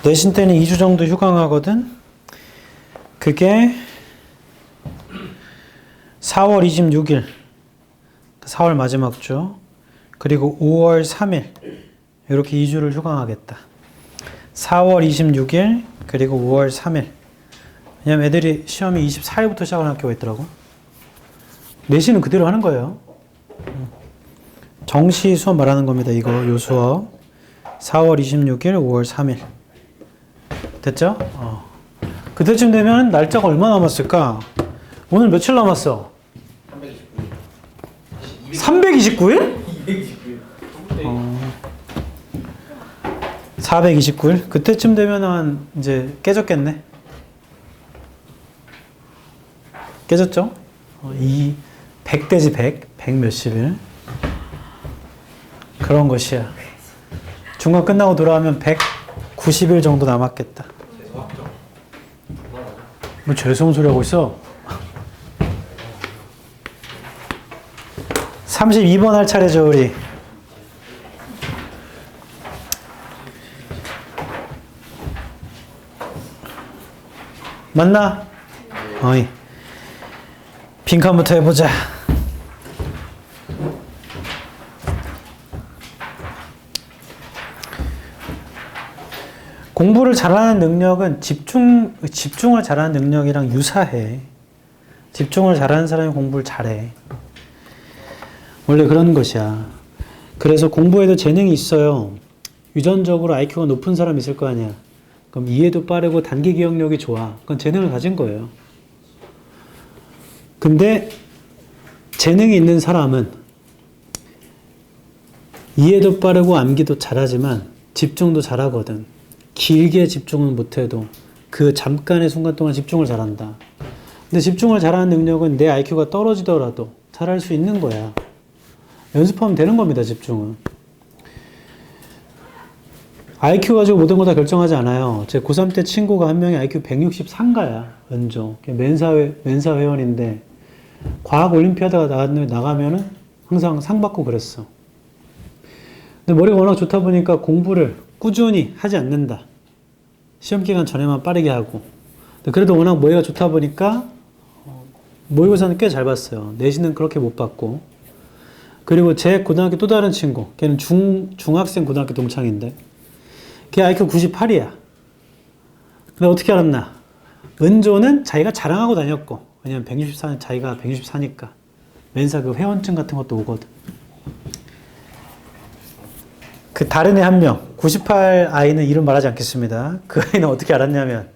내신 때는 2주 정도 휴강하거든. 그게 4월 26일, 4월 마지막 주, 그리고 5월 3일 이렇게 2주를 휴강하겠다. 4월 26일 그리고 5월 3일. 왜냐면 애들이 시험이 24일부터 시작하는 학교가 있더라고. 내신은 그대로 하는 거예요. 정시 수업 말하는 겁니다. 이거 요 수업 4월 26일 5월 3일 됐죠? 그때쯤 되면 날짜가 얼마 남았을까? 오늘 며칠 남았어? 329일? 429일? 그때쯤 되면은 이제 깨졌겠네. 깨졌죠? 100대지 100 몇십일. 그런 것이야. 중간 끝나고 돌아오면 190일 정도 남았겠다. 뭐 죄송한 소리 하고 있어? 32번 할 차례죠, 우리. 맞나? 어이. 빈칸부터 해보자. 공부를 잘하는 능력은 집중을 잘하는 능력이랑 유사해. 집중을 잘하는 사람이 공부를 잘해. 원래 그런 것이야. 그래서 공부에도 재능이 있어요. 유전적으로 IQ가 높은 사람 있을 거 아니야. 그럼 이해도 빠르고 단기 기억력이 좋아. 그건 재능을 가진 거예요. 근데 재능이 있는 사람은 이해도 빠르고 암기도 잘하지만 집중도 잘하거든. 길게 집중은 못해도 그 잠깐의 순간 동안 집중을 잘한다. 근데 집중을 잘하는 능력은 내 IQ가 떨어지더라도 잘할 수 있는 거야. 연습하면 되는 겁니다, 집중은. IQ 가지고 모든 거 다 결정하지 않아요. 제 고3 때 친구가 한 명이 IQ 163가야, 연조. 멘사 회원인데, 과학 올림피아드가 나가면은 항상 상 받고 그랬어. 근데 머리가 워낙 좋다 보니까 공부를 꾸준히 하지 않는다. 시험 기간 전에만 빠르게 하고. 그래도 워낙 머리가 좋다 보니까 모의고사는 꽤 잘 봤어요. 내신은 그렇게 못 봤고. 그리고 제 고등학교 또 다른 친구, 걔는 중학생 고등학교 동창인데 걔 IQ 98이야. 근데 어떻게 알았나? 은조는 자기가 자랑하고 다녔고, 왜냐면 164는 자기가 164니까 멘사 그 회원증 같은 것도 오거든. 그 다른 애 한 명, 98 아이는 이름 말하지 않겠습니다. 그 아이는 어떻게 알았냐면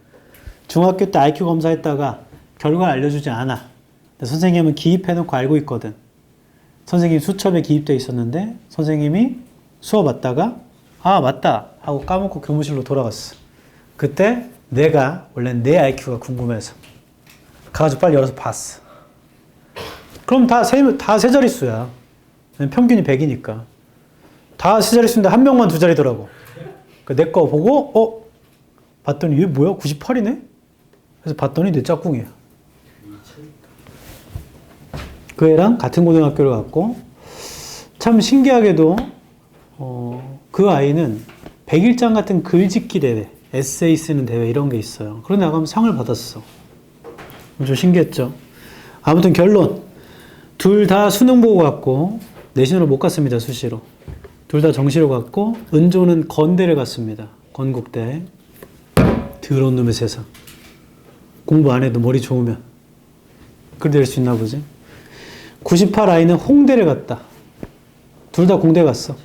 중학교 때 IQ 검사했다가 결과를 알려주지 않아. 근데 선생님은 기입해놓고 알고 있거든. 선생님이 수첩에 기입되어 있었는데 선생님이 수업 왔다가 아 맞다 하고 까먹고 교무실로 돌아갔어. 그때 내가 원래 내 IQ가 궁금해서 가가지고 빨리 열어서 봤어. 그럼 다 세 자릿수야. 평균이 100이니까. 다 세 자릿수인데 한 명만 두 자리더라고. 내 거 보고 봤더니 얘 뭐야? 98이네? 그래서 봤더니 내 짝꿍이야. 그 애랑 같은 고등학교를 갔고, 참 신기하게도 그 아이는 100일장 같은 글짓기 대회, 에세이 쓰는 대회 이런 게 있어요. 그런 데 나가면 상을 받았어. 좀 신기했죠. 아무튼 결론, 둘 다 수능 보고 갔고 내신으로 못 갔습니다. 수시로. 둘 다 정시로 갔고, 은조는 건대를 갔습니다. 건국대. 더러운 놈의 세상. 공부 안 해도 머리 좋으면 그래 될 수 있나 보지. 98 아이는 홍대를 갔다. 둘 다 공대 갔어.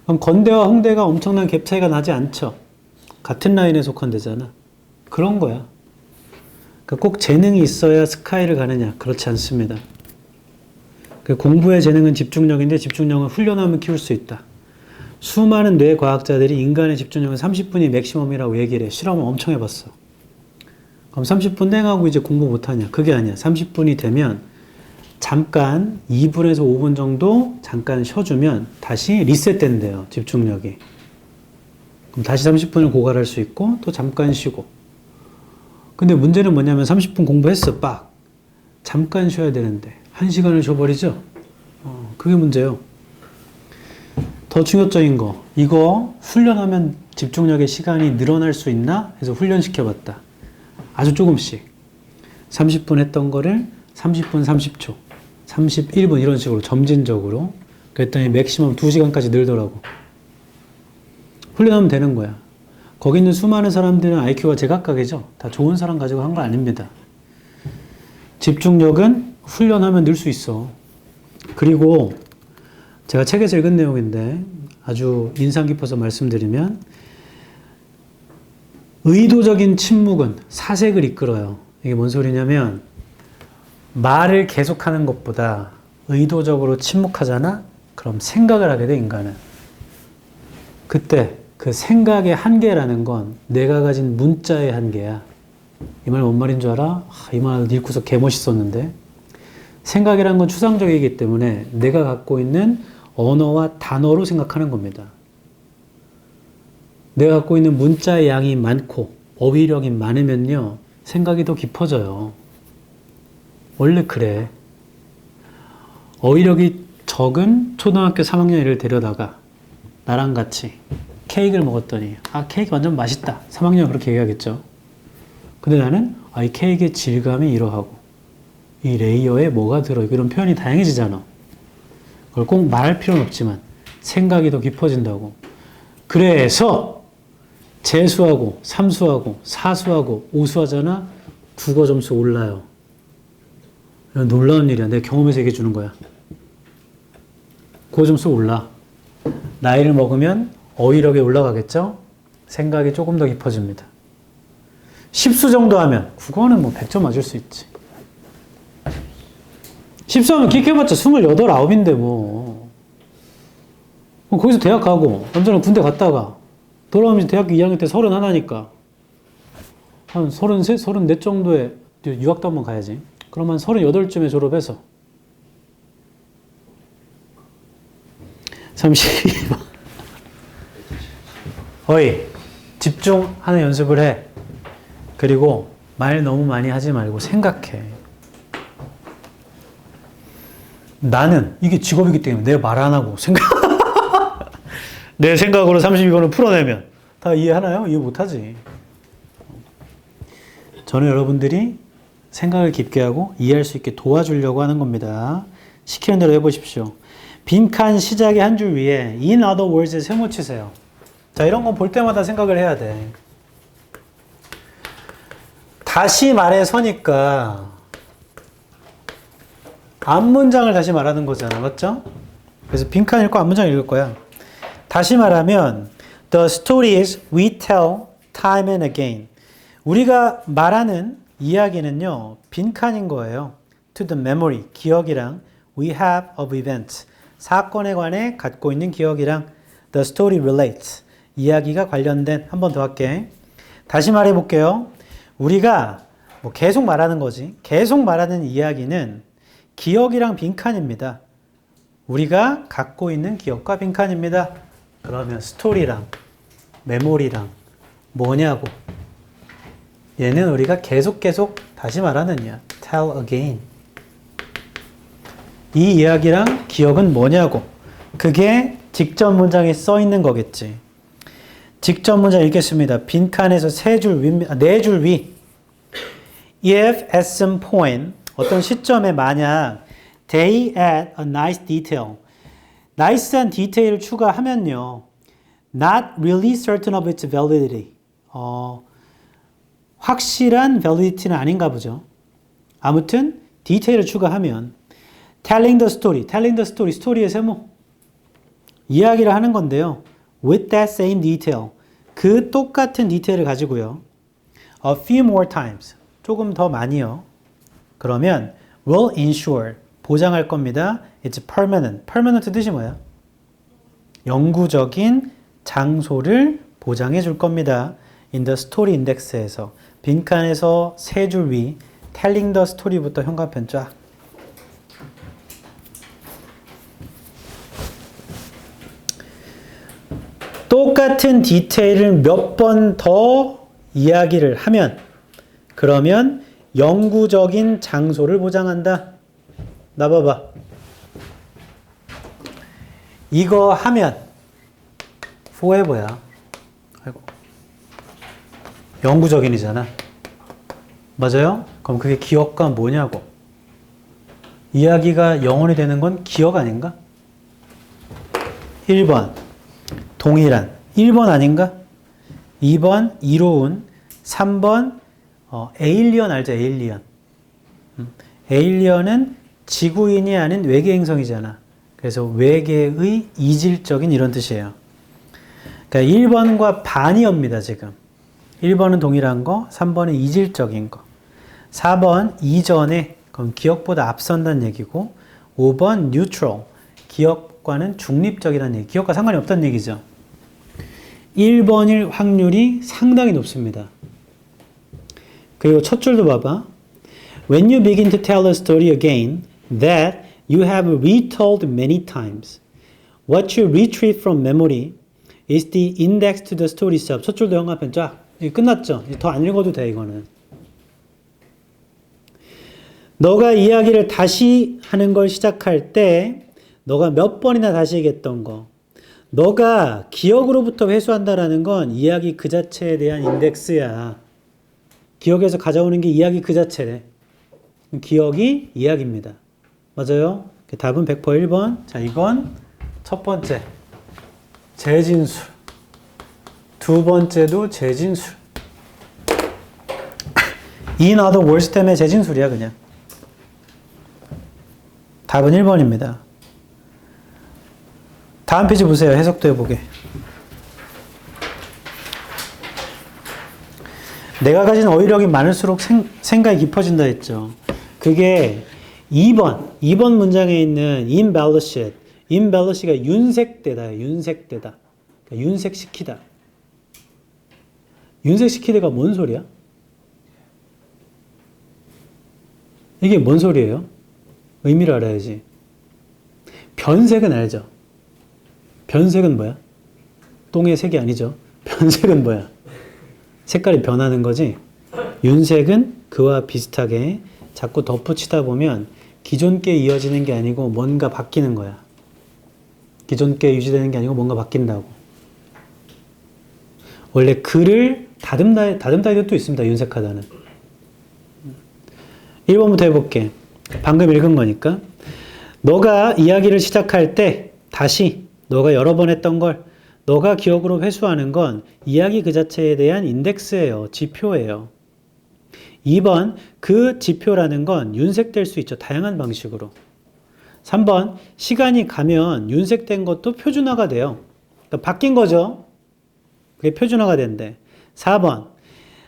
그럼 건대와 홍대가 엄청난 갭 차이가 나지 않죠. 같은 라인에 속한 데잖아. 그런 거야. 그러니까 꼭 재능이 있어야 스카이를 가느냐? 그렇지 않습니다. 공부의 재능은 집중력인데 집중력은 훈련하면 키울 수 있다. 수많은 뇌과학자들이 인간의 집중력은 30분이 맥시멈이라고 얘기를 해. 실험을 엄청 해봤어. 그럼 30분 땡하고 이제 공부 못하냐? 그게 아니야. 30분이 되면 잠깐 2분에서 5분 정도 잠깐 쉬어주면 다시 리셋된대요. 집중력이. 그럼 다시 30분을 고갈할 수 있고 또 잠깐 쉬고. 근데 문제는 뭐냐면 30분 공부했어. 빡. 잠깐 쉬어야 되는데 1시간을 쉬어버리죠? 그게 문제예요. 더 충격적인 거. 이거 훈련하면 집중력의 시간이 늘어날 수 있나? 해서 훈련시켜봤다. 아주 조금씩. 30분 했던 거를 30분 30초, 31분 이런 식으로 점진적으로. 그랬더니 맥시멈 2시간까지 늘더라고. 훈련하면 되는 거야. 거기 있는 수많은 사람들은 IQ가 제각각이죠. 다 좋은 사람 가지고 한 거 아닙니다. 집중력은 훈련하면 늘 수 있어. 그리고 제가 책에서 읽은 내용인데 아주 인상 깊어서 말씀드리면 의도적인 침묵은 사색을 이끌어요. 이게 뭔 소리냐면 말을 계속하는 것보다 의도적으로 침묵하잖아? 그럼 생각을 하게 돼, 인간은. 그때 그 생각의 한계라는 건 내가 가진 문자의 한계야. 이 말 뭔 말인 줄 알아? 이 말 읽고서 개멋있었는데. 생각이란 건 추상적이기 때문에 내가 갖고 있는 언어와 단어로 생각하는 겁니다. 내가 갖고 있는 문자의 양이 많고 어휘력이 많으면요, 생각이 더 깊어져요. 원래 그래. 어휘력이 적은 초등학교 3학년 애를 데려다가 나랑 같이 케이크를 먹었더니 케이크 완전 맛있다. 3학년 그렇게 얘기하겠죠. 근데 나는 이 케이크의 질감이 이러하고 이 레이어에 뭐가 들어있고 이런 표현이 다양해지잖아. 그걸 꼭 말할 필요는 없지만 생각이 더 깊어진다고. 그래서 재수하고 삼수하고 사수하고 우수하잖아. 국어 점수 올라요. 놀라운 일이야. 내 경험에서 얘기해 주는 거야. 국어 점수 올라. 나이를 먹으면 어휘력이 올라가겠죠? 생각이 조금 더 깊어집니다. 10수 정도 하면 국어는 뭐 100점 맞을 수 있지. 10수 하면 기억해봤자 28, 9인데 뭐. 거기서 대학 가고 남자는 군대 갔다가 돌아오면 대학교 2학년 때 31이니까 한 33, 34 정도에 유학도 한번 가야지. 그러면 38쯤에 졸업해서 32번 어이 집중하는 연습을 해. 그리고 말 너무 많이 하지 말고 생각해. 나는 이게 직업이기 때문에 내가 말 안 하고 내 생각으로 32번을 풀어내면 다 이해하나요? 이해 못하지. 저는 여러분들이 생각을 깊게 하고 이해할 수 있게 도와주려고 하는 겁니다. 시키는 대로 해보십시오. 빈칸 시작의 한 줄 위에 in other words에 세모 치세요. 자, 이런 건 볼 때마다 생각을 해야 돼. 다시 말해서니까 앞문장을 다시 말하는 거잖아. 맞죠? 그래서 빈칸 읽고 앞문장 읽을 거야. 다시 말하면 The stories we tell time and again. 우리가 말하는 이야기는요, 빈칸인 거예요. To the memory, 기억이랑 we have of events, 사건에 관해 갖고 있는 기억이랑 the story relates, 이야기가 관련된. 한 번 더 할게. 다시 말해 볼게요. 우리가 뭐 계속 말하는 거지. 계속 말하는 이야기는 기억이랑 빈칸입니다. 우리가 갖고 있는 기억과 빈칸입니다. 그러면 스토리랑 메모리랑 뭐냐고. 얘는 우리가 계속 다시 말하는 이야. tell again. 이 이야기랑 기억은 뭐냐고. 그게 직접 문장에 써 있는 거겠지. 직접 문장 읽겠습니다. 빈칸에서 네 줄 위. If at some point, 어떤 시점에 만약 they add a nice detail, nice한 디테일을 추가하면요, not really certain of its validity, 확실한 validity는 아닌가 보죠. 아무튼 디테일을 추가하면 telling the story, 스토리의 세모, 이야기를 하는 건데요. with that same detail, 그 똑같은 디테일을 가지고요. a few more times, 조금 더 많이요. 그러면 will ensure, 보장할 겁니다. it's permanent. permanent 뜻이 뭐야? 영구적인 장소를 보장해 줄 겁니다. in the story index에서 빈칸에서 세 줄 위 telling the story부터 현관편 쫙. 똑같은 디테일을 몇 번 더 이야기를 하면 그러면 영구적인 장소를 보장한다. 나 봐봐. 이거 하면 forever야. 아이고. 영구적인이잖아. 맞아요? 그럼 그게 기억과 뭐냐고. 이야기가 영원히 되는 건 기억 아닌가? 1번 동일한 1번 아닌가? 2번 이로운 3번 에일리언 알죠? 에일리언. 에일리언은 지구인이 아닌 외계 행성이잖아. 그래서 외계의 이질적인 이런 뜻이에요. 그러니까 1번과 반이옵니다. 지금 1번은 동일한 거, 3번은 이질적인 거, 4번 이전에 그럼 기억보다 앞선다는 얘기고, 5번 neutral 기억과는 중립적이라는 얘기, 기억과 상관이 없다는 얘기죠. 1번일 확률이 상당히 높습니다. 그리고 첫 줄도 봐봐. When you begin to tell a story again that you have retold many times, what you retrieve from memory is the index to the story itself. 첫 줄도 영합편 쫙. 끝났죠? 더 안 읽어도 돼, 이거는. 너가 이야기를 다시 하는 걸 시작할 때 너가 몇 번이나 다시 얘기했던 거, 너가 기억으로부터 회수한다라는 건 이야기 그 자체에 대한 인덱스야. 기억에서 가져오는 게 이야기 그 자체래. 기억이 이야기입니다. 맞아요? 답은 100% 1번. 자, 이건 첫 번째 재진술, 두 번째도 재진술. in other words 때문에 재진술이야 그냥. 답은 1번입니다. 다음 페이지 보세요. 해석도 해보게. 내가 가진 어휘력이 많을수록 생각이 깊어진다 했죠. 그게 2번 문장에 있는 embellish가 윤색되다. 윤색되다. 그러니까 윤색시키다. 윤색시키다가 뭔 소리야? 이게 뭔 소리예요? 의미를 알아야지. 변색은 알죠? 변색은 뭐야? 똥의 색이 아니죠. 변색은 뭐야? 색깔이 변하는 거지. 윤색은 그와 비슷하게 자꾸 덧붙이다 보면 기존 게 이어지는 게 아니고 뭔가 바뀌는 거야. 기존 게 유지되는 게 아니고 뭔가 바뀐다고. 원래 글을 다듬다이도 또 있습니다. 윤색하다는. 1번부터 해볼게. 방금 읽은 거니까. 너가 이야기를 시작할 때 다시 너가 여러 번 했던 걸 너가 기억으로 회수하는 건 이야기 그 자체에 대한 인덱스예요. 지표예요. 2번 그 지표라는 건 윤색될 수 있죠. 다양한 방식으로. 3번 시간이 가면 윤색된 것도 표준화가 돼요. 그러니까 바뀐 거죠. 그게 표준화가 된대. 4번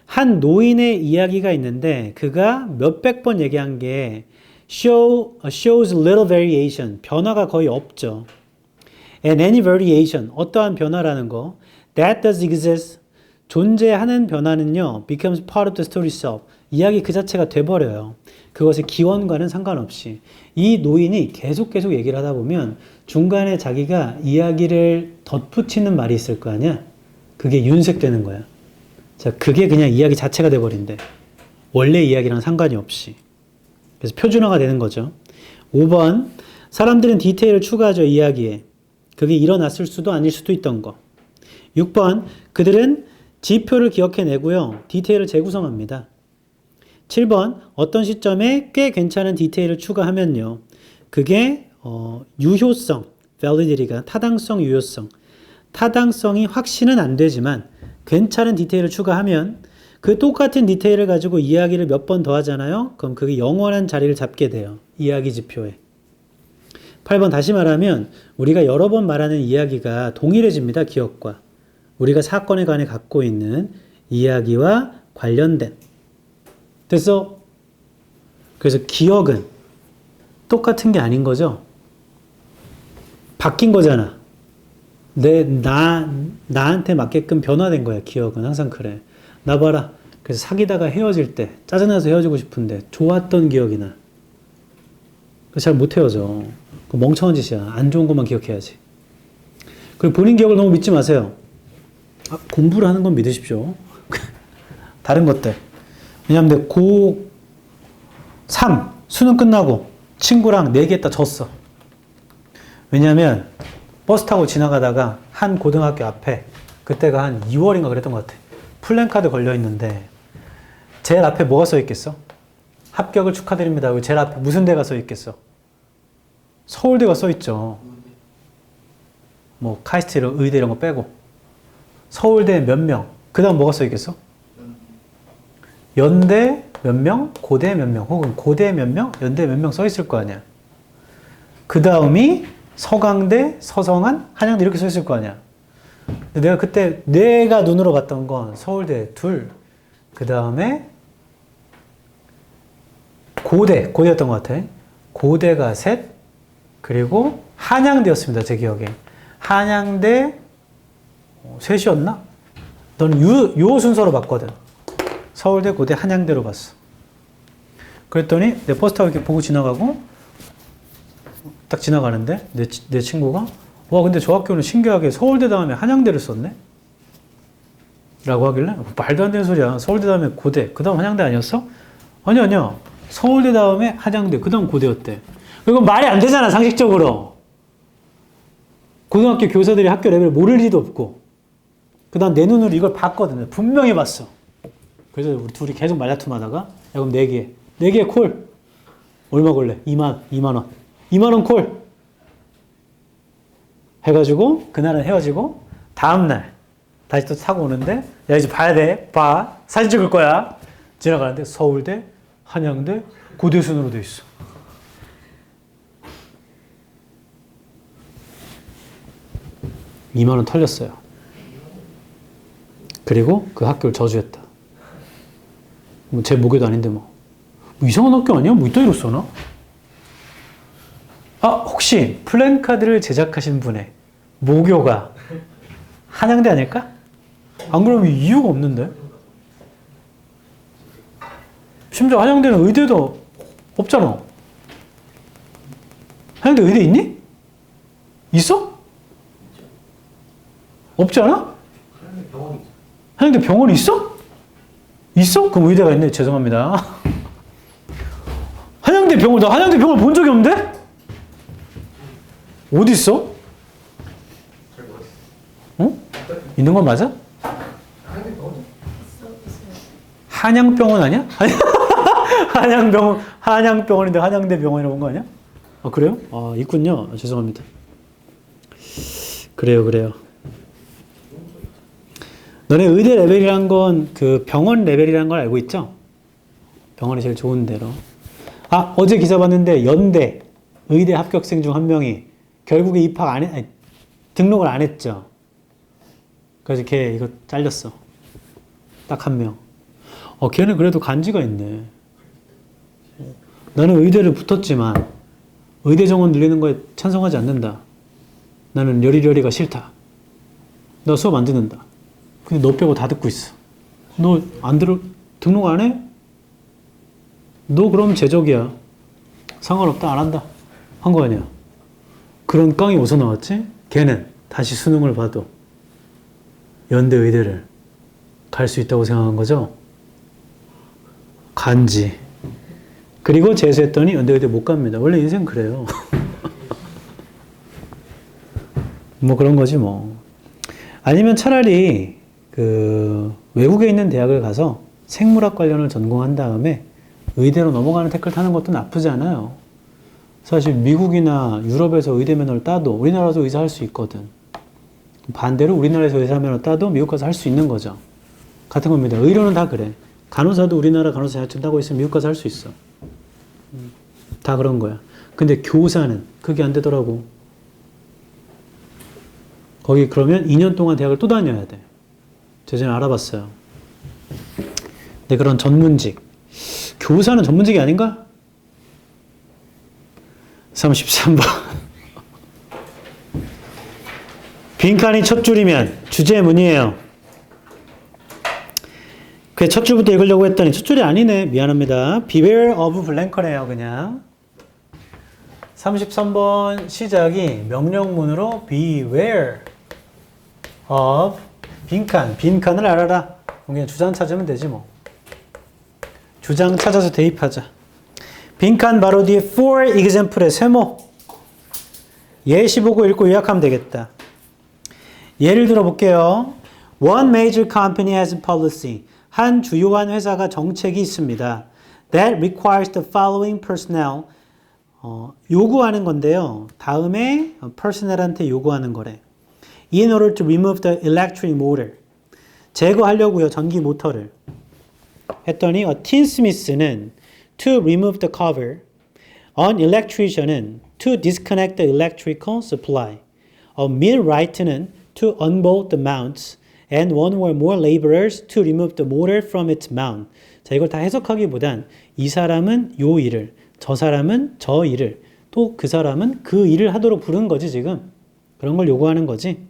한 노인의 이야기가 있는데 그가 몇백 번 얘기한 게 shows little variation. 변화가 거의 없죠. And any variation, 어떠한 변화라는 거, that does exist, 존재하는 변화는요, becomes part of the story itself. 이야기 그 자체가 돼버려요. 그것의 기원과는 상관없이. 이 노인이 계속 얘기를 하다 보면 중간에 자기가 이야기를 덧붙이는 말이 있을 거 아니야? 그게 윤색되는 거야. 자, 그게 그냥 이야기 자체가 돼버린대. 원래 이야기랑 상관이 없이. 그래서 표준화가 되는 거죠. 5번, 사람들은 디테일을 추가하죠, 이야기에. 그게 일어났을 수도 아닐 수도 있던 거. 6번, 그들은 지표를 기억해내고요. 디테일을 재구성합니다. 7번, 어떤 시점에 꽤 괜찮은 디테일을 추가하면요. 그게 유효성, validity가 타당성, 유효성. 타당성이 확신은 안 되지만 괜찮은 디테일을 추가하면 그 똑같은 디테일을 가지고 이야기를 몇 번 더 하잖아요. 그럼 그게 영원한 자리를 잡게 돼요. 이야기 지표에. 8번 다시 말하면 우리가 여러 번 말하는 이야기가 동일해집니다. 기억과. 우리가 사건에 관해 갖고 있는 이야기와 관련된. 됐어? 그래서 기억은 똑같은 게 아닌 거죠. 바뀐 거잖아. 나한테 맞게끔 변화된 거야. 기억은 항상 그래. 나 봐라. 그래서 사귀다가 헤어질 때 짜증나서 헤어지고 싶은데 좋았던 기억이 나. 잘 못 헤어져. 그 멍청한 짓이야. 안 좋은 것만 기억해야지. 그리고 본인 기억을 너무 믿지 마세요. 공부를 하는 건 믿으십시오. 다른 것들. 왜냐하면 고3 수능 끝나고 친구랑 내기했다 졌어. 왜냐하면 버스 타고 지나가다가 한 고등학교 앞에 그때가 한 2월인가 그랬던 것 같아. 플랜카드 걸려 있는데 제일 앞에 뭐가 써 있겠어? 합격을 축하드립니다. 여기 제일 앞에 무슨 대가 써 있겠어? 서울대가 써 있죠. 뭐 카이스트 의대 이런 거 빼고 서울대 몇 명. 그 다음 뭐가 써 있겠어? 연대 몇 명, 고대 몇 명, 혹은 고대 몇 명, 연대 몇 명 써 있을 거 아니야. 그 다음이 서강대, 서성한, 한양대 이렇게 써 있을 거 아니야. 내가 그때 내가 눈으로 봤던 건 서울대 둘, 그 다음에 고대였던 것 같아. 고대가 셋, 그리고 한양대였습니다. 제 기억에. 한양대 셋이었나? 너는 요 순서로 봤거든. 서울대, 고대, 한양대로 봤어. 그랬더니 내 버스 타고 이렇게 보고 지나가고 딱 지나가는데 내 친구가 와 근데 저 학교는 신기하게 서울대 다음에 한양대를 썼네? 라고 하길래 말도 안 되는 소리야. 서울대 다음에 고대, 그 다음 한양대 아니었어? 아니야. 서울대 다음에 한양대, 그 다음 고대였대. 이건 말이 안 되잖아, 상식적으로. 고등학교 교사들이 학교 레벨을 모를 리도 없고. 그 다음 내 눈으로 이걸 봤거든. 분명히 봤어. 그래서 우리 둘이 계속 말다툼 하다가 야 그럼 4개 콜. 얼마 걸래? 2만 원. 2만 원 콜. 해가지고 그날은 헤어지고 다음날 다시 또 타고 오는데 야 이제 봐야 돼. 봐. 사진 찍을 거야. 지나가는데 서울대, 한양대, 고대 순으로 돼 있어. (2만 원) 털렸어요. 그리고 그 학교를 저주했다. 뭐 제 모교도 아닌데 뭐 이상한 학교 아니야? 뭐 이따위로 써나? 아 혹시 플랜카드를 제작하신 분의 모교가 한양대 아닐까? 안 그러면 이유가 없는데? 심지어 한양대는 의대도 없잖아. 한양대 의대 있니? 있어? 없지 않아? 한양대 병원이 있어? 있어? 그럼 의대가 있네. 죄송합니다. 한양대 병원, 나 한양대 병원 본 적이 없는데? 어디 있어? 어? 있는 건 맞아? 한양병원 아니야? 한양병원인데 한양대 병원이라고 온 거 아니야? 아, 그래요? 아, 있군요. 아, 죄송합니다. 그래요. 너네 의대 레벨이란 건 그 병원 레벨이란 걸 알고 있죠? 병원이 제일 좋은 데로. 아, 어제 기사 봤는데 연대 의대 합격생 중 한 명이 결국에 등록을 안 했죠. 그래서 걔 이거 잘렸어. 딱 한 명. 걔는 그래도 간지가 있네. 나는 의대를 붙었지만 의대 정원 늘리는 거에 찬성하지 않는다. 나는 여리여리가 싫다. 나 수업 안 듣는다. 근데 너 빼고 다 듣고 있어. 너 안 등록 안 해? 너 그럼 제적이야. 상관없다, 안 한다. 한 거 아니야. 그런 깡이 어디서 나왔지? 걔는 다시 수능을 봐도 연대 의대를 갈 수 있다고 생각한 거죠? 간지. 그리고 재수했더니 연대 의대 못 갑니다. 원래 인생 그래요. 뭐 그런 거지 뭐. 아니면 차라리 그 외국에 있는 대학을 가서 생물학 관련을 전공한 다음에 의대로 넘어가는 태클 타는 것도 나쁘지 않아요. 사실 미국이나 유럽에서 의대 면허를 따도 우리나라도 의사 할 수 있거든. 반대로 우리나라에서 의사 면허 따도 미국 가서 할 수 있는 거죠. 같은 겁니다. 의료는 다 그래. 간호사도 우리나라 간호사 자격증 따고 있으면 미국 가서 할 수 있어. 다 그런 거야. 근데 교사는 그게 안 되더라고. 거기 그러면 2년 동안 대학을 또 다녀야 돼. 제가 전에 알아봤어요. 근데 그런 전문직. 교사는 전문직이 아닌가? 33번. 빈칸이 첫 줄이면 주제문이에요. 그 첫 줄부터 읽으려고 했더니 첫 줄이 아니네. 미안합니다. Beware of blank네요, 그냥. 33번 시작이 명령문으로 Beware of 빈칸을 알아라. 그냥 주장 찾으면 되지 뭐. 주장 찾아서 대입하자. 빈칸 바로 뒤에 for example의 세모. 예시 보고 읽고 요약하면 되겠다. 예를 들어 볼게요. One major company has a policy. 한 주요한 회사가 정책이 있습니다. That requires the following personnel. 요구하는 건데요. 다음에 personnel한테 요구하는 거래. In order to remove the electric motor. 제거하려고요. 전기 모터를. 했더니 tinsmith는 to remove the cover. An electrician은 to disconnect the electrical supply. A millwright는 to unbolt the mounts. And one or more laborers to remove the motor from its mount. 자, 이걸 다 해석하기보단 이 사람은 요 일을, 저 사람은 저 일을, 또 그 사람은 그 일을 하도록 부른 거지 지금. 그런 걸 요구하는 거지.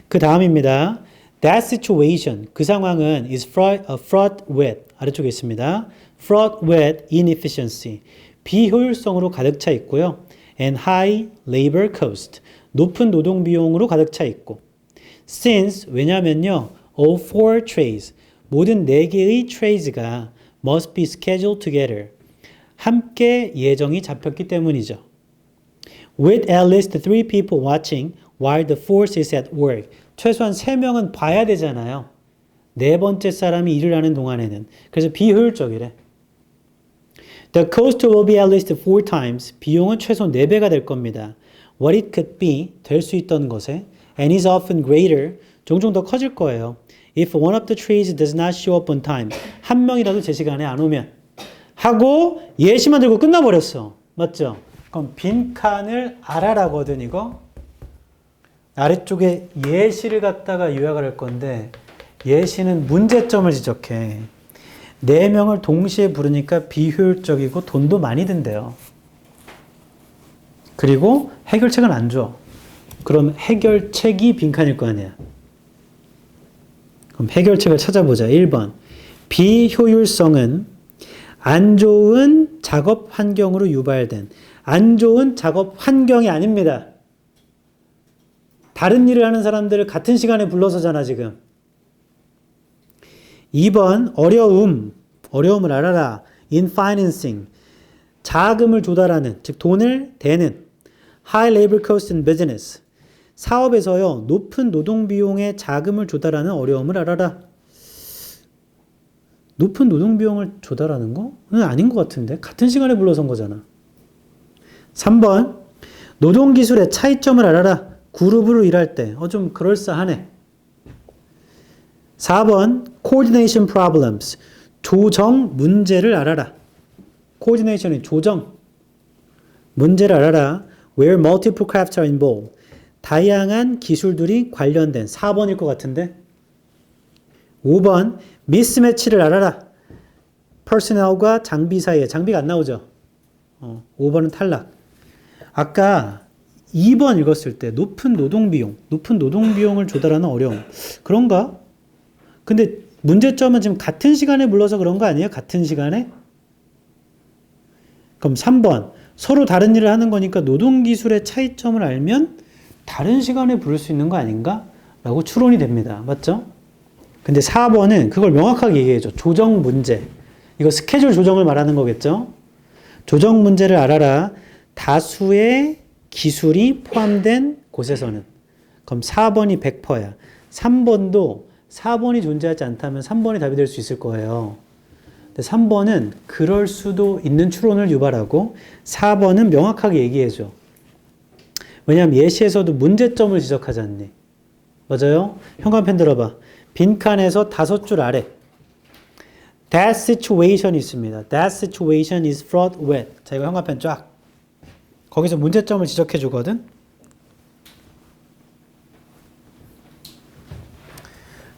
그 다음입니다. That situation, 그 상황은 is fraught with, 아래쪽에 있습니다. fraught with inefficiency, 비효율성으로 가득 차 있고요. and high labor cost, 높은 노동 비용으로 가득 차 있고. Since, 왜냐면요, all four trades, 모든 4개의 trades가 must be scheduled together, 함께 예정이 잡혔기 때문이죠. With at least 3 people watching while the fourth is at work. 최소한 3명은 봐야 되잖아요. 네 번째 사람이 일을 하는 동안에는. 그래서 비효율적이래. The cost will be at least 4 times. 비용은 최소 4배가 될 겁니다. What it could be, 될 수 있던 것에. And is often greater, 종종 더 커질 거예요. If one of the trades does not show up on time, 한 명이라도 제 시간에 안 오면 하고 예시만 들고 끝나버렸어. 맞죠? 그럼 빈칸을 알아라거든 이거. 아래쪽에 예시를 갖다가 요약을 할 건데 예시는 문제점을 지적해. 4명을 동시에 부르니까 비효율적이고 돈도 많이 든대요. 그리고 해결책은 안 줘. 그럼 해결책이 빈칸일 거 아니야. 그럼 해결책을 찾아보자. 1번. 비효율성은 안 좋은 작업 환경으로 유발된, 안 좋은 작업 환경이 아닙니다. 다른 일을 하는 사람들을 같은 시간에 불러서잖아 지금. 2번. 어려움을 알아라. in financing, 자금을 조달하는, 즉 돈을 대는. high labor cost in business, 사업에서요 높은 노동 비용에 자금을 조달하는 어려움을 알아라. 높은 노동 비용을 조달하는 거는 아닌 것 같은데 같은 시간에 불러서 온 거잖아. 3번. 노동 기술의 차이점을 알아라. 그룹으로 일할 때 좀 그럴싸하네. 4번. coordination problems, 조정 문제를 알아라. coordination이 조정 문제를 알아라. where multiple crafts are involved, 다양한 기술들이 관련된. 4번일 것 같은데. 5번. 미스매치를 알아라. 퍼스널과 장비 사이에. 장비가 안 나오죠. 5번은 탈락. 아까 2번 읽었을 때 높은 노동 비용을 조달하는 어려움. 그런가? 근데 문제점은 지금 같은 시간에 불러서 그런 거 아니에요? 같은 시간에? 그럼 3번. 서로 다른 일을 하는 거니까 노동기술의 차이점을 알면 다른 시간에 부를 수 있는 거 아닌가? 라고 추론이 됩니다. 맞죠? 근데 4번은 그걸 명확하게 얘기해줘. 조정 문제. 이거 스케줄 조정을 말하는 거겠죠? 조정 문제를 알아라. 다수의 기술이 포함된 곳에서는. 그럼 4번이 100%야. 3번도 4번이 존재하지 않다면 3번이 답이 될 수 있을 거예요. 근데 3번은 그럴 수도 있는 추론을 유발하고 4번은 명확하게 얘기해줘. 왜냐하면 예시에서도 문제점을 지적하지 않니? 맞아요? 현관펜 들어봐. 빈칸에서 5줄 아래. That situation 있습니다. That situation is fraught with. 자, 이거 현관펜 쫙. 거기서 문제점을 지적해 주거든.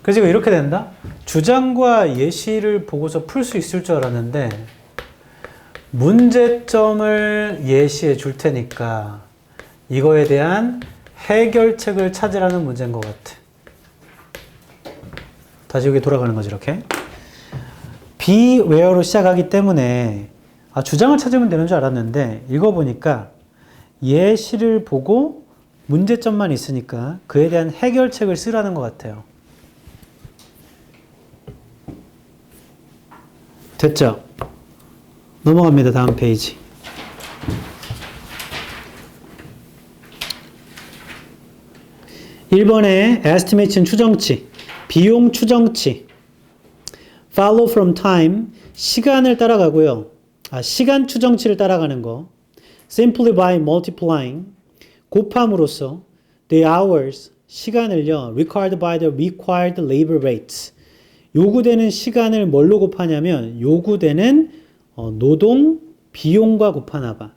그래서 이렇게 된다. 주장과 예시를 보고서 풀 수 있을 줄 알았는데 문제점을 예시해 줄 테니까 이거에 대한 해결책을 찾으라는 문제인 것 같아. 다시 여기 돌아가는 거지 이렇게. be where로 시작하기 때문에 주장을 찾으면 되는 줄 알았는데 읽어보니까 예시를 보고 문제점만 있으니까 그에 대한 해결책을 쓰라는 것 같아요. 됐죠? 넘어갑니다. 다음 페이지. 1번에 estimate는 추정치, 비용 추정치. follow from time, 시간을 따라가고요. 시간 추정치를 따라가는 거. simply by multiplying, 곱함으로써 the hours, 시간을요. required by the required labor rates, 요구되는 시간을 뭘로 곱하냐면 요구되는 노동 비용과 곱하나 봐.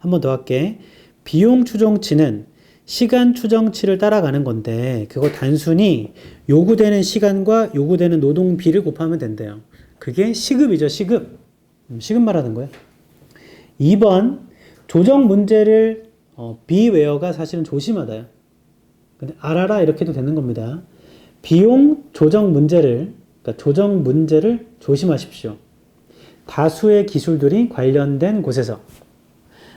한 번 더 할게. 비용 추정치는 시간 추정치를 따라가는 건데 그거 단순히 요구되는 시간과 요구되는 노동비를 곱하면 된대요. 그게 시급이죠. 시급. 시급 말하는 거예요. 2번 조정 문제를 비웨어가 사실은 조심하다요. 근데 알아라 이렇게 해도 되는 겁니다. 비용 조정 문제를 그러니까 조정 문제를 조심하십시오. 다수의 기술들이 관련된 곳에서.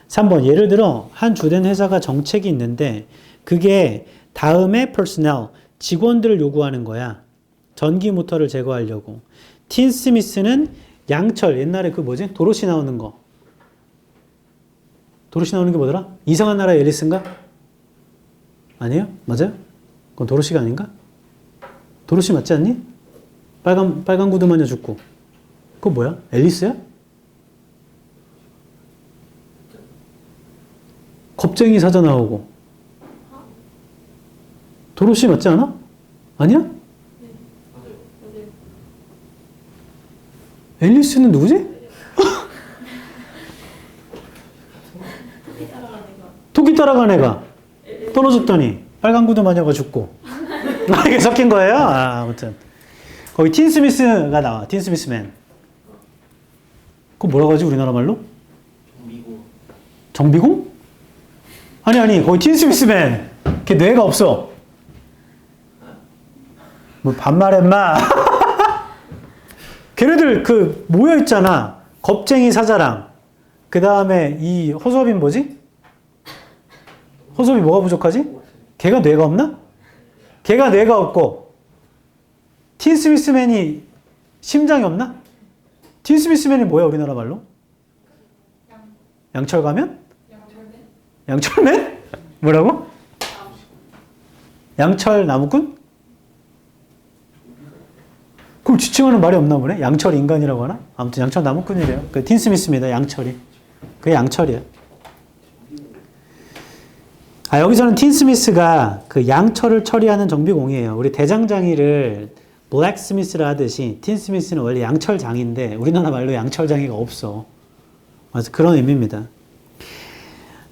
3번 예를 들어 한 주된 회사가 정책이 있는데 그게 다음에 personnel, 직원들을 요구하는 거야. 전기 모터를 제거하려고. 틴스미스는 양철, 옛날에 그 뭐지? 도로시 나오는 거. 도로시 나오는 게 뭐더라? 이상한 나라 앨리스인가? 아니에요? 맞아요? 그건 도로시가 아닌가? 도로시 맞지 않니? 빨간 구두 마녀 죽고. 그거 뭐야? 앨리스야? 겁쟁이 사자 나오고. 도로시 맞지 않아? 아니야? 네, 맞아요. 앨리스는 누구지? 토끼 따라간 애가 떨어졌더니 빨간 구두 마녀가 죽고. 이게 섞인 거예요? 아무튼 거기 틴 스미스가 나와. 틴 스미스맨. 그거 뭐라고 하지 우리나라 말로? 정비공? 아니 거기 틴 스미스맨. 걔 뇌가 없어. 뭐 반말해 마. 걔네들 그 모여 있잖아. 겁쟁이 사자랑 그 다음에 이 허수아비는 뭐지? 허수아비 뭐가 부족하지? 걔가 뇌가 없나? 걔가 뇌가 없고 틴 스미스맨이 심장이 없나? 틴 스미스맨이 뭐야 우리나라 말로? 양철 가면? 양철맨? 뭐라고? 양철 나무꾼? 그걸 지칭하는 말이 없나 보네? 양철 인간이라고 하나? 아무튼 양철 나무꾼이래요. 그 틴 스미스입니다. 양철이. 그게 양철이에요. 여기서는 틴 스미스가 그 양철을 처리하는 정비공이에요. 우리 대장장이를 블랙스미스라 하듯이 틴 스미스는 원래 양철장인데 우리나라 말로 양철장이가 없어. 그래서 그런 의미입니다.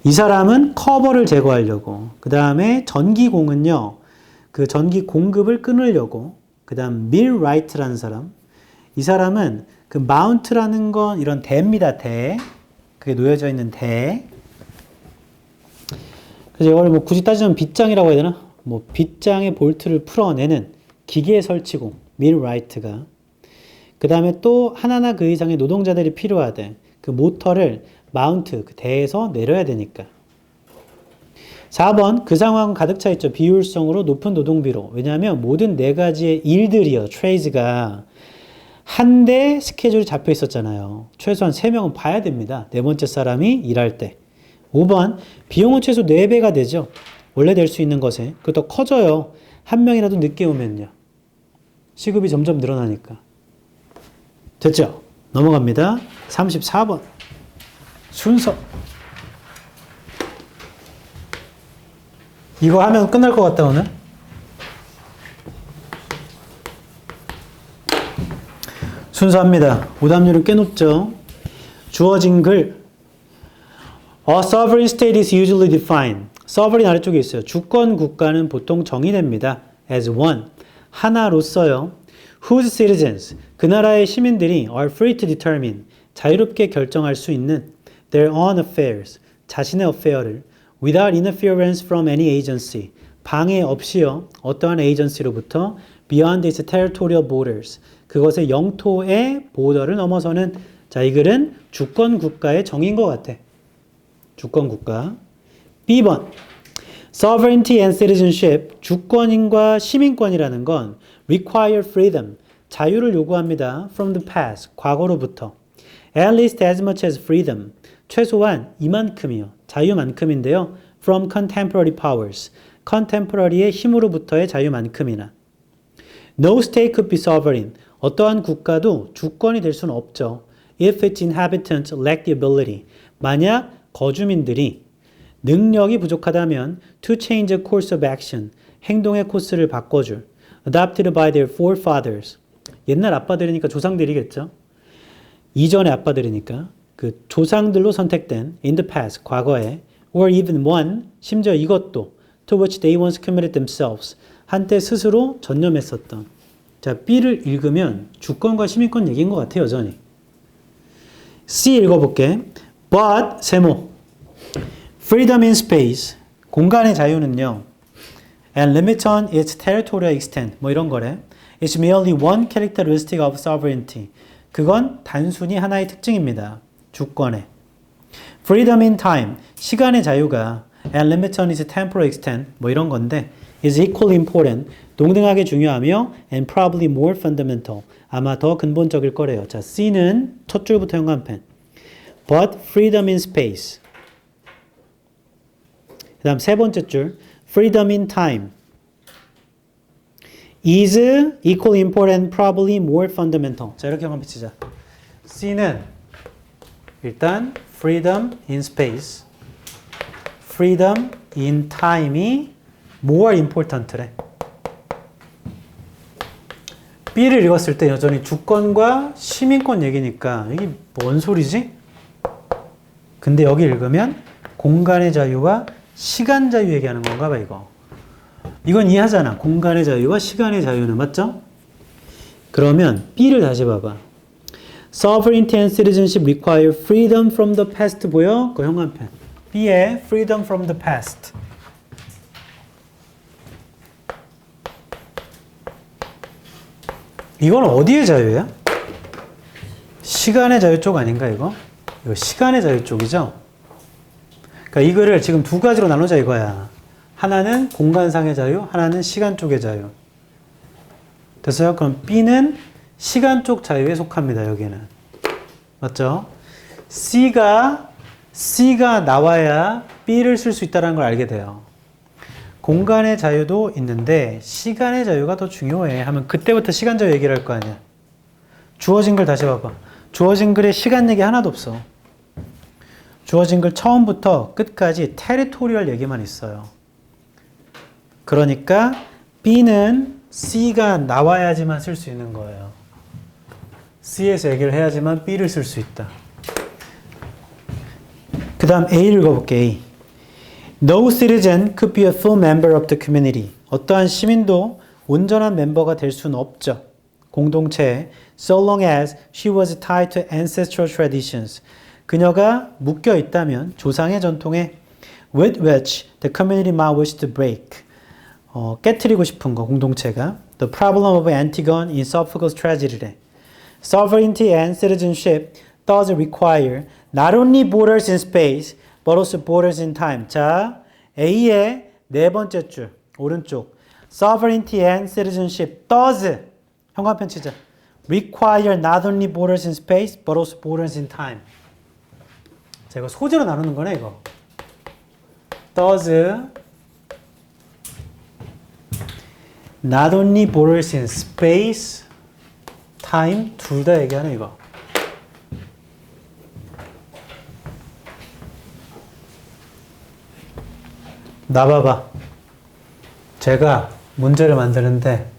이 사람은 커버를 제거하려고. 그 다음에 전기공은요. 그 전기 공급을 끊으려고. 그 다음 밀라이트라는 사람. 이 사람은 그 마운트라는 건 이런 대입니다. 대. 그게 놓여져 있는 대. 그래서 이걸 뭐 굳이 따지면 빗장이라고 해야 되나? 뭐 빗장의 볼트를 풀어내는 기계 설치공, 밀라이트가. 그 다음에 또 하나나 그 이상의 노동자들이 필요하대. 그 모터를 마운트, 그 대에서 내려야 되니까. 4번 그 상황은 가득 차 있죠. 비효율성으로 높은 노동비로. 왜냐하면 모든 네 가지의 일들이요. 트레이즈가 한 대 스케줄이 잡혀 있었잖아요. 최소한 3명은 봐야 됩니다. 네 번째 사람이 일할 때. 5번 비용은 최소 4배가 되죠. 원래 될 수 있는 것에. 그것도 커져요. 한 명이라도 늦게 오면요. 시급이 점점 늘어나니까. 됐죠? 넘어갑니다. 34번 순서. 이거 하면 끝날 것 같다 오늘. 순서합니다. 오답률은 꽤 높죠. 주어진 글. A sovereign state is usually defined. sovereign 아래쪽에 있어요. 주권 국가는 보통 정의됩니다. as one. 하나로서요. whose citizens. 그 나라의 시민들이 are free to determine. 자유롭게 결정할 수 있는 their own affairs. 자신의 affair를 without interference from any agency. 방해 없이요. 어떠한 에이전시로부터 beyond its territorial borders. 그것의 영토의 보더를 넘어서는. 자, 이 글은 주권 국가의 정의인 것 같아. 주권 국가. B번 Sovereignty and citizenship. 주권인과 시민권이라는 건 require freedom. 자유를 요구합니다. From the past. 과거로부터. At least as much as freedom. 최소한 이만큼이요. 자유만큼인데요. From contemporary powers. contemporary의 힘으로부터의 자유만큼이나 no state could be sovereign. 어떠한 국가도 주권이 될 수는 없죠. If its inhabitants lack the ability. 만약 거주민들이 능력이 부족하다면 to change a course of action. 행동의 코스를 바꿔줄. adopted by their forefathers. 옛날 아빠들이니까 조상들이겠죠. 이전의 아빠들이니까 그 조상들로 선택된 in the past, 과거에 or even one, 심지어 이것도 to which they once committed themselves. 한때 스스로 전념했었던. 자, B를 읽으면 주권과 시민권 얘기인 것 같아요, 여전히. C 읽어볼게. But, 세모. Freedom in space. 공간의 자유는요. And limit on its territorial extent. 뭐 이런 거래. It's merely one characteristic of sovereignty. 그건 단순히 하나의 특징입니다. 주권의. Freedom in time. 시간의 자유가 and limit on its temporal extent. 뭐 이런 건데 is equally important. 동등하게 중요하며 and probably more fundamental. 아마 더 근본적일 거래요. 자, C는 첫 줄부터 현관펜. But freedom in space. 그 다음 세 번째 줄. Freedom in time. is equally important, probably more fundamental. 자, 이렇게 한번 비치자. C는 일단 freedom in space, freedom in time이 more important래. B를 읽었을 때 여전히 주권과 시민권 얘기니까 이게 뭔 소리지? 근데 여기 읽으면 공간의 자유와 시간 자유 얘기하는 건가 봐, 이거. 이건 이해하잖아. 공간의 자유와 시간의 자유는, 맞죠? 그러면 B를 다시 봐봐. Sovereignty and citizenship require freedom from the past. 보여? 그 현관펜. B의 freedom from the past. 이건 어디의 자유야? 시간의 자유 쪽 아닌가, 이거? 이거 시간의 자유 쪽이죠? 그러니까 이 글을 지금 두 가지로 나누자 이거야. 하나는 공간상의 자유, 하나는 시간 쪽의 자유. 됐어요? 그럼 B는 시간 쪽 자유에 속합니다, 여기는. 맞죠? C가 나와야 B를 쓸 수 있다는 걸 알게 돼요. 공간의 자유도 있는데 시간의 자유가 더 중요해 하면 그때부터 시간 자유 얘기를 할 거 아니야. 주어진 글 다시 봐봐. 주어진 글에 시간 얘기 하나도 없어. 주어진 글 처음부터 끝까지 테리토리얼 얘기만 있어요. 그러니까 B는 C가 나와야지만 쓸 수 있는 거예요. C에서 얘기를 해야지만 B를 쓸 수 있다. 그 다음 A를 읽어볼게. A. No citizen could be a full member of the community. 어떠한 시민도 온전한 멤버가 될 수는 없죠. 공동체에 so long as she was tied to ancestral traditions. 그녀가 묶여 있다면 조상의 전통에 with which the community might wish to break. 깨트리고 싶은 거, 공동체가. The problem of Antigone in Sophocles' tragedy래. Sovereignty and citizenship does require not only borders in space, but also borders in time. 자, A의 네 번째 줄, 오른쪽. Sovereignty and citizenship does, 현관펜 치자. Require not only borders in space, but also borders in time. 자, 이거 소재로 나누는 거네, 이거. Does not only borders in space, time, 둘 다 얘기하네, 이거. 나 봐봐. 제가 문제를 만드는데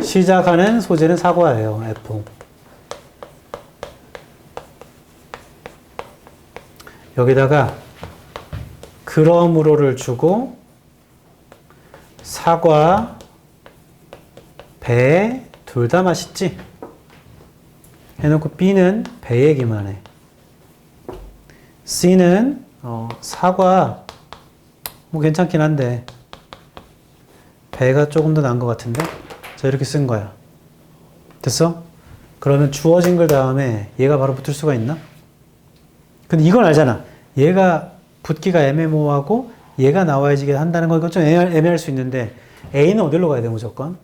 시작하는 소재는 사과예요. F. 여기다가 그러므로를 주고 사과, 배, 둘 다 맛있지? 해놓고 B는 배 얘기만 해. C는 사과 뭐 괜찮긴 한데 배가 조금 더 나은 것 같은데? 자, 이렇게 쓴 거야. 됐어? 그러면 주어진 글 다음에 얘가 바로 붙을 수가 있나? 근데 이건 알잖아. 얘가 붙기가 애매모호하고 얘가 나와야지 한다는 거 이거 좀 애매할 수 있는데 A는 어디로 가야 돼 무조건?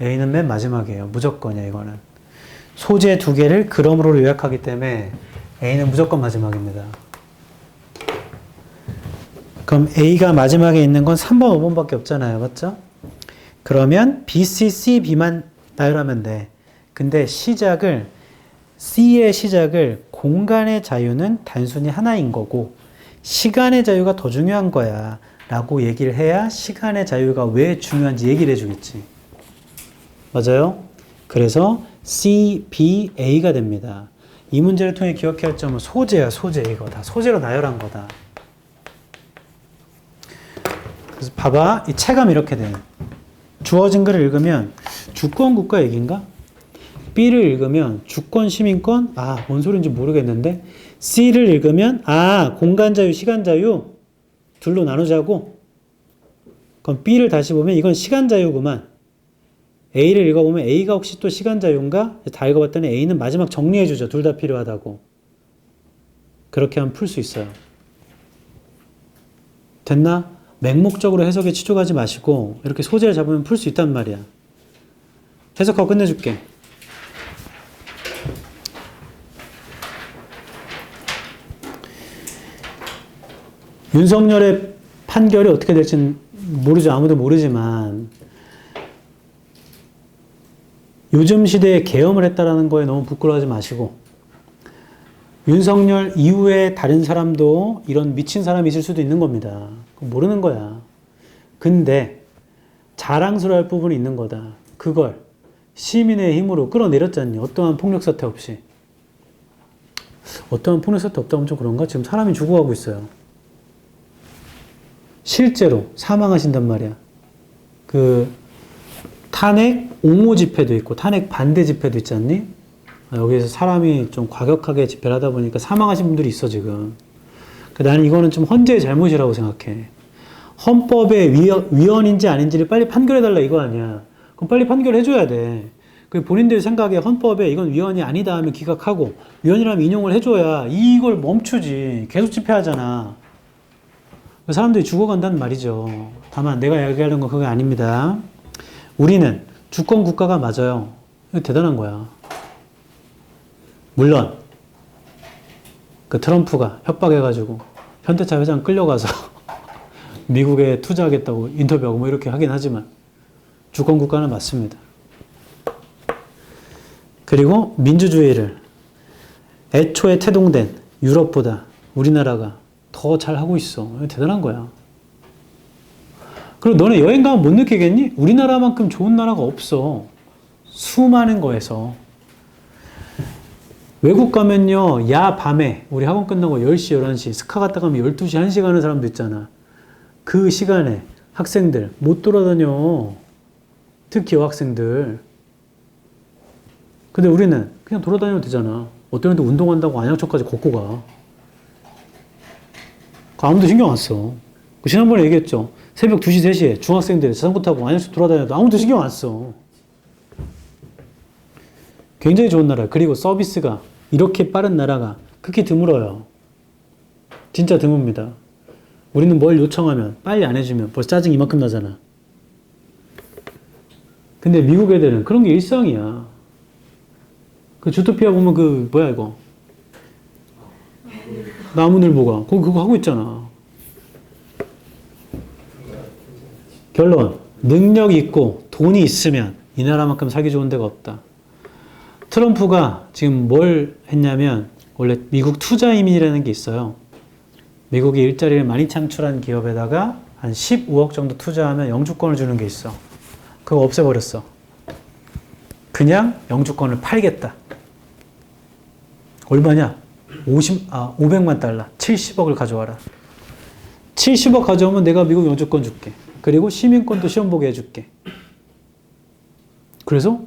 A는 맨 마지막이에요. 무조건이야 이거는. 소재 두 개를 그러므로 요약하기 때문에 A는 무조건 마지막입니다. 그럼 A가 마지막에 있는 건 3번, 5번밖에 없잖아요. 맞죠? 그러면 B, C, C, B만 나열하면 돼. 근데 C의 시작을 공간의 자유는 단순히 하나인 거고 시간의 자유가 더 중요한 거야 라고 얘기를 해야 시간의 자유가 왜 중요한지 얘기를 해주겠지. 맞아요? 그래서 C, B, A가 됩니다. 이 문제를 통해 기억해야 할 점은 소재야, 소재. 이거 다 소재로 나열한 거다. 그래서 봐봐. 이 체감이 이렇게 돼. 주어진 글을 읽으면 주권 국가 얘기인가? B를 읽으면 주권 시민권? 뭔 소리인지 모르겠는데 C를 읽으면 공간 자유, 시간 자유 둘로 나누자고. 그럼 B를 다시 보면 이건 시간 자유구만. A를 읽어보면 A가 혹시 또 시간 자유인가? 다 읽어봤더니 A는 마지막 정리해주죠. 둘 다 필요하다고. 그렇게 하면 풀 수 있어요. 됐나? 맹목적으로 해석에 치중하지 마시고 이렇게 소재를 잡으면 풀 수 있단 말이야. 해석하고 끝내줄게. 윤석열의 판결이 어떻게 될지는 모르죠. 아무도 모르지만 요즘 시대에 계엄을 했다라는 거에 너무 부끄러워하지 마시고 윤석열 이후에 다른 사람도 이런 미친 사람이 있을 수도 있는 겁니다. 모르는 거야. 근데 자랑스러워할 부분이 있는 거다. 그걸 시민의 힘으로 끌어내렸잖니. 어떠한 폭력 사태 없이. 어떠한 폭력 사태 없다면 좀 그런가? 지금 사람이 죽어가고 있어요. 실제로 사망하신단 말이야. 탄핵 옹호 집회도 있고 탄핵 반대 집회도 있지 않니? 여기에서 사람이 좀 과격하게 집회를 하다 보니까 사망하신 분들이 있어 지금. 나는 이거는 좀 헌재의 잘못이라고 생각해. 헌법의 위헌인지 아닌지를 빨리 판결해달라 이거 아니야. 그럼 빨리 판결해줘야 돼. 본인들 생각에 헌법에 이건 위헌이 아니다 하면 기각하고 위헌이라면 인용을 해줘야 이걸 멈추지. 계속 집회하잖아. 사람들이 죽어간다는 말이죠. 다만 내가 얘기하는 건 그게 아닙니다. 우리는 주권 국가가 맞아요. 이거 대단한 거야. 물론 트럼프가 협박해가지고 현대차 회장 끌려가서 미국에 투자하겠다고 인터뷰하고 이렇게 하긴 하지만 주권 국가는 맞습니다. 그리고 민주주의를 애초에 태동된 유럽보다 우리나라가 더 잘하고 있어. 대단한 거야. 그리고 너네 여행 가면 못 느끼겠니? 우리나라만큼 좋은 나라가 없어. 수많은 거에서. 외국 가면요, 밤에, 우리 학원 끝나고 10시, 11시, 스카 갔다 가면 12시, 1시 가는 사람도 있잖아. 그 시간에 학생들 못 돌아다녀. 특히 여학생들. 근데 우리는 그냥 돌아다녀도 되잖아. 어떤 애도 운동한다고 안양천까지 걷고 가. 아무도 신경 안 써. 지난번에 얘기했죠. 새벽 2시, 3시에 중학생들이 자전거 타고 안양천 돌아다녀도 아무도 신경 안 써. 굉장히 좋은 나라예요. 그리고 서비스가 이렇게 빠른 나라가 극히 드물어요. 진짜 드뭅니다. 우리는 뭘 요청하면 빨리 안 해주면 벌써 짜증 이만큼 나잖아. 근데 미국 애들은 그런 게 일상이야. 주토피아 보면 뭐야 이거 나무늘보가 그거 하고 있잖아. 결론, 능력 있고 돈이 있으면 이 나라만큼 살기 좋은 데가 없다. 트럼프가 지금 뭘 했냐면 원래 미국 투자 이민이라는 게 있어요. 미국이 일자리를 많이 창출한 기업에다가 한 15억 정도 투자하면 영주권을 주는 게 있어. 그거 없애버렸어. 그냥 영주권을 팔겠다. 얼마냐? 500만 달러, 70억을 가져와라. 70억 가져오면 내가 미국 영주권 줄게. 그리고 시민권도 시험 보게 해줄게. 그래서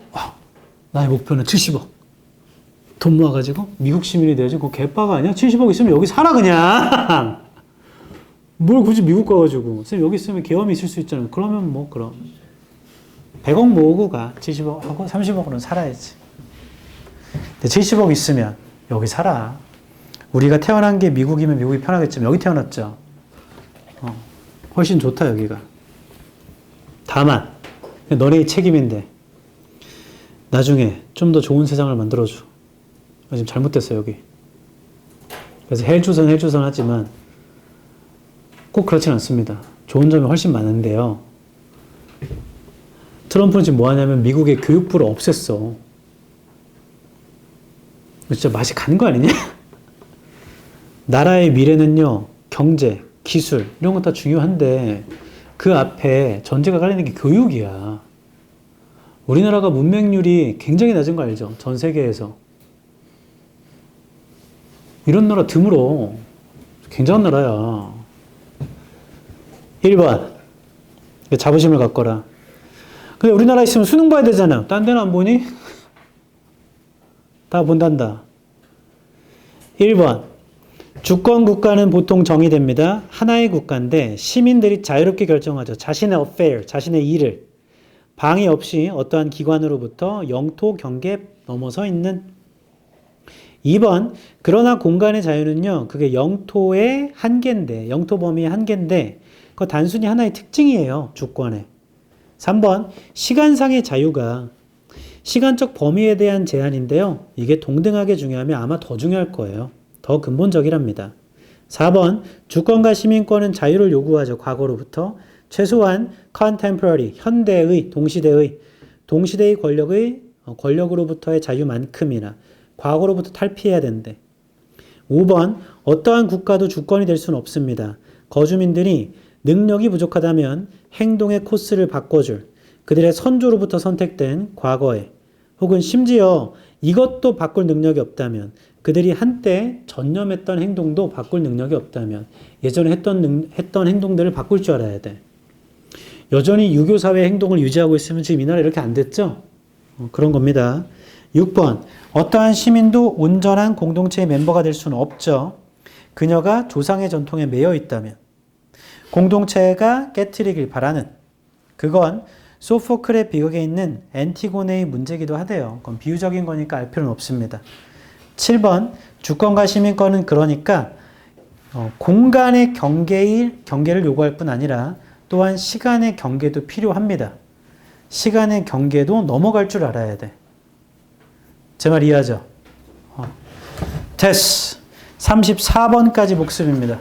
나의 목표는 70억. 돈 모아가지고 미국 시민이 돼야지. 그거 개빠가 아니야? 70억 있으면 여기 살아 그냥. 뭘 굳이 미국 가가지고. 쌤 여기 있으면 계엄이 있을 수 있잖아요. 그러면 그럼 100억 모으고 가. 70억 하고 30억으로는 살아야지. 근데 70억 있으면 여기 살아. 우리가 태어난 게 미국이면 미국이 편하겠지만 여기 태어났죠. 훨씬 좋다 여기가. 다만 너네의 책임인데 나중에 좀 더 좋은 세상을 만들어줘. 지금 잘못됐어 여기. 그래서 헬조선 하지만 꼭 그렇진 않습니다. 좋은 점이 훨씬 많은데요. 트럼프는 지금 뭐 하냐면 미국의 교육부를 없앴어. 진짜 맛이 간 거 아니냐? 나라의 미래는요, 경제, 기술, 이런 거 다 중요한데, 그 앞에 전제가 깔리는 게 교육이야. 우리나라가 문맹률이 굉장히 낮은 거 알죠? 전 세계에서. 이런 나라 드물어. 굉장한 나라야. 1번. 자부심을 갖거라. 근데 우리나라 있으면 수능 봐야 되잖아. 딴 데는 안 보니? 다 본단다. 1번. 주권 국가는 보통 정의됩니다. 하나의 국가인데 시민들이 자유롭게 결정하죠. 자신의 affair, 자신의 일을 방해 없이 어떠한 기관으로부터 영토 경계에 넘어서 있는. 2번. 그러나 공간의 자유는요. 그게 영토의 한계인데, 영토 범위의 한계인데 그거 단순히 하나의 특징이에요. 주권의. 3번. 시간상의 자유가 시간적 범위에 대한 제한인데요. 이게 동등하게 중요하면 아마 더 중요할 거예요. 더 근본적이랍니다. 4번. 주권과 시민권은 자유를 요구하죠. 과거로부터. 최소한 contemporary, 현대의, 동시대의 권력으로부터의 자유만큼이나 과거로부터 탈피해야 된대. 5번. 어떠한 국가도 주권이 될 수는 없습니다. 거주민들이 능력이 부족하다면 행동의 코스를 바꿔줄 그들의 선조로부터 선택된 과거에 혹은 심지어 이것도 바꿀 능력이 없다면 그들이 한때 전념했던 행동도 바꿀 능력이 없다면 예전에 했던 행동들을 바꿀 줄 알아야 돼. 여전히 유교사회 행동을 유지하고 있으면 지금 이 나라 이렇게 안 됐죠? 그런 겁니다. 6번. 어떠한 시민도 온전한 공동체의 멤버가 될 수는 없죠. 그녀가 조상의 전통에 매여 있다면. 공동체가 깨트리길 바라는. 그건 소포클의 비극에 있는 엔티고네의 문제이기도 하대요. 그건 비유적인 거니까 알 필요는 없습니다. 7번. 주권과 시민권은 그러니까 공간의 경계를 요구할 뿐 아니라 또한 시간의 경계도 필요합니다. 시간의 경계도 넘어갈 줄 알아야 돼. 제 말 이해하죠? 됐어. 34번까지 복습입니다.